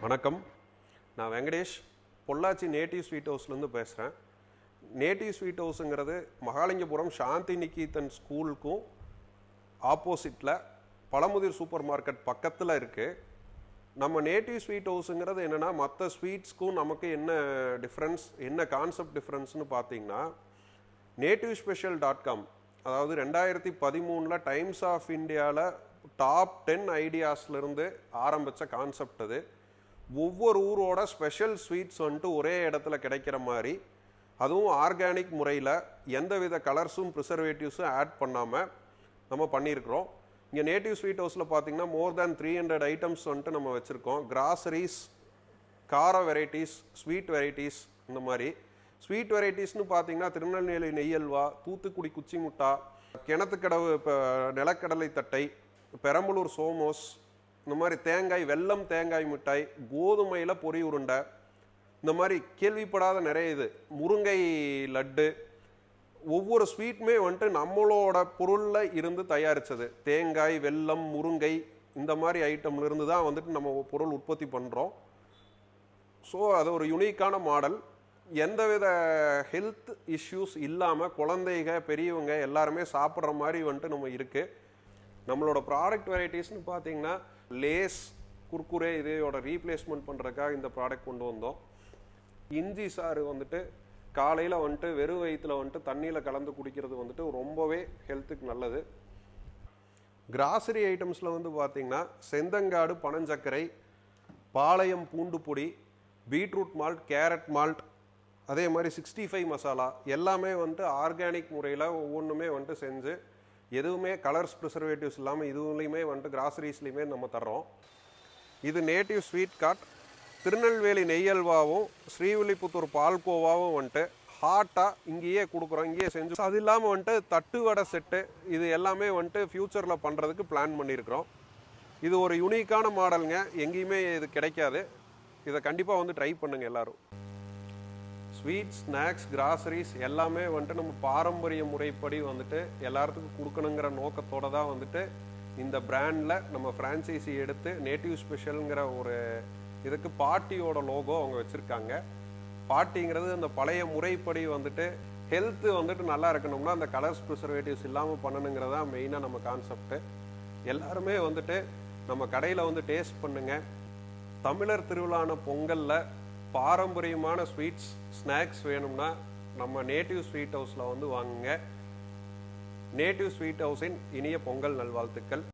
வணக்கம். நான் Venkatesh, Pollachi native sweet ஹவுஸ்லேருந்து பேசுகிறேன். நேட்டிவ் ஸ்வீட் ஹவுஸுங்கிறது மகாலிங்கபுரம் சாந்தி நிகேதன் ஸ்கூலுக்கும் ஆப்போசிட்டில் பழமுதிர் சூப்பர் மார்க்கெட் பக்கத்தில் இருக்குது. நம்ம நேட்டிவ் ஸ்வீட் ஹவுஸுங்கிறது என்னென்னா, மற்ற ஸ்வீட்ஸ்க்கும் நமக்கு என்ன டிஃப்ரென்ஸ், என்ன கான்செப்ட் டிஃப்ரென்ஸ்னு பார்த்தீங்கன்னா, nativespecial.com, அதாவது 2013 டைம்ஸ் ஆஃப் இந்தியாவில் டாப் 10 ஐடியாஸ்லேருந்து ஆரம்பித்த கான்செப்ட் அது. ஒவ்வொரு ஊரோட ஸ்பெஷல் ஸ்வீட்ஸ் வந்துட்டு ஒரே இடத்துல கிடைக்கிற மாதிரி, அதுவும் ஆர்கானிக் முறையில் எந்தவித கலர்ஸும் ப்ரிசர்வேட்டிவ்ஸும் ஆட் பண்ணாமல் நம்ம பண்ணியிருக்கிறோம். இங்கே நேட்டிவ் ஸ்வீட் ஹவுஸில் பார்த்தீங்கன்னா மோர் தேன் 300 ஐட்டம்ஸ் வந்துட்டு நம்ம வச்சுருக்கோம். கிராசரிஸ், கார வெரைட்டிஸ், ஸ்வீட் வெரைட்டிஸ். இந்த மாதிரி ஸ்வீட் வெரைட்டிஸ்னு பார்த்தீங்கன்னா திருநெல்வேலி நெய்யல்வா, தூத்துக்குடி குச்சி முட்டா, கிணத்துக்கடவு இப்போ நிலக்கடலை தட்டை, பெரம்பலூர் சோமோஸ், இந்த மாதிரி தேங்காய், வெல்லம் தேங்காய் மிட்டாய், கோதுமையில் பொரி உருண்டை, இந்த மாதிரி கேள்விப்படாத நிறைய இது, முருங்கை லட்டு. ஒவ்வொரு ஸ்வீட்டுமே வந்துட்டு நம்மளோட பொருளில் இருந்து தயாரித்தது. தேங்காய், வெல்லம், முருங்கை, இந்த மாதிரி ஐட்டம்லேருந்து தான் வந்துட்டு நம்ம பொருள் உற்பத்தி பண்ணுறோம். ஸோ அது ஒரு யூனிக்கான மாடல். எந்தவித ஹெல்த் இஷ்யூஸ் இல்லாமல் குழந்தைங்க, பெரியவங்க எல்லாருமே சாப்பிட்ற மாதிரி வந்துட்டு நம்ம இருக்குது. நம்மளோட ப்ராடக்ட் வெரைட்டிஸ்னு பார்த்தீங்கன்னா, லேஸ், குர்குரே இதையோட ரீப்ளேஸ்மெண்ட் பண்ணுறதுக்காக இந்த ப்ராடக்ட் கொண்டு வந்தோம். இஞ்சி சாறு வந்துட்டு காலையில் வந்துட்டு வெறும் வயிற்றில் வந்துட்டு தண்ணியில் கலந்து குடிக்கிறது வந்துட்டு ரொம்பவே ஹெல்த்துக்கு நல்லது. கிராசரி ஐட்டம்ஸில் வந்து பார்த்திங்கன்னா, செந்தங்காடு பனஞ்சக்கரை, பாளையம் பூண்டு பொடி, பீட்ரூட் மால்ட், கேரட் மால்ட், அதே மாதிரி 65 மசாலா எல்லாமே வந்துட்டு ஆர்கானிக் முறையில் ஒவ்வொன்றுமே வந்துட்டு செஞ்சு, எதுவுமே கலர்ஸ் ப்ரிசர்வேட்டிவ்ஸ் இல்லாமல் இதுலேயுமே வந்துட்டு கிராசரிஸ்லையுமே நம்ம தர்றோம். இது நேட்டிவ் ஸ்வீட் கார்ட். திருநெல்வேலி நெய்யல்வாவும் ஸ்ரீவில்லிபுத்தூர் பால்கோவாவும் வந்துட்டு ஹாட்டாக இங்கேயே கொடுக்குறோம், இங்கேயே செஞ்சு. அது இல்லாமல் வந்துட்டு தட்டு வடை செட்டு, இது எல்லாமே வந்துட்டு ஃப்யூச்சரில் பண்ணுறதுக்கு பிளான் பண்ணியிருக்கிறோம். இது ஒரு யூனிக்கான மாடலுங்க, எங்கேயுமே இது கிடைக்காது. இதை கண்டிப்பாக வந்து ட்ரை பண்ணுங்கள் எல்லோரும். ஸ்வீட்ஸ், ஸ்நாக்ஸ், கிராசரிஸ் எல்லாமே வந்துட்டு நம்ம பாரம்பரிய முறைப்படி வந்துட்டு எல்லாத்துக்கும் கொடுக்கணுங்கிற நோக்கத்தோடு தான் வந்துட்டு இந்த பிராண்டில் நம்ம ஃப்ரான்ச்சைசி எடுத்து நேட்டிவ் ஸ்பெஷலுங்கிற ஒரு இதுக்கு பாட்டியோட லோகோ அவங்க வச்சுருக்காங்க. பாட்டிங்கிறது அந்த பழைய முறைப்படி வந்துட்டு ஹெல்த்து வந்துட்டு நல்லா இருக்கணும்னா அந்த கலர்ஸ் ப்ரிசர்வேட்டிவ்ஸ் இல்லாமல் பண்ணணுங்கிறதா மெயினாக நம்ம கான்செப்ட்டு. எல்லாருமே வந்துட்டு நம்ம கடையில் வந்து டேஸ்ட் பண்ணுங்கள். தமிழர் திருவிழான பொங்கலில் பாரம்பரியமான ஸ்வீட்ஸ், ஸ்நாக்ஸ் வேணும்னா நம்ம நேட்டிவ் ஸ்வீட் ஹவுஸில் வந்து வாங்குங்க. நேட்டிவ் ஸ்வீட் ஹவுஸின் இனிய பொங்கல் நல்வாழ்த்துக்கள்.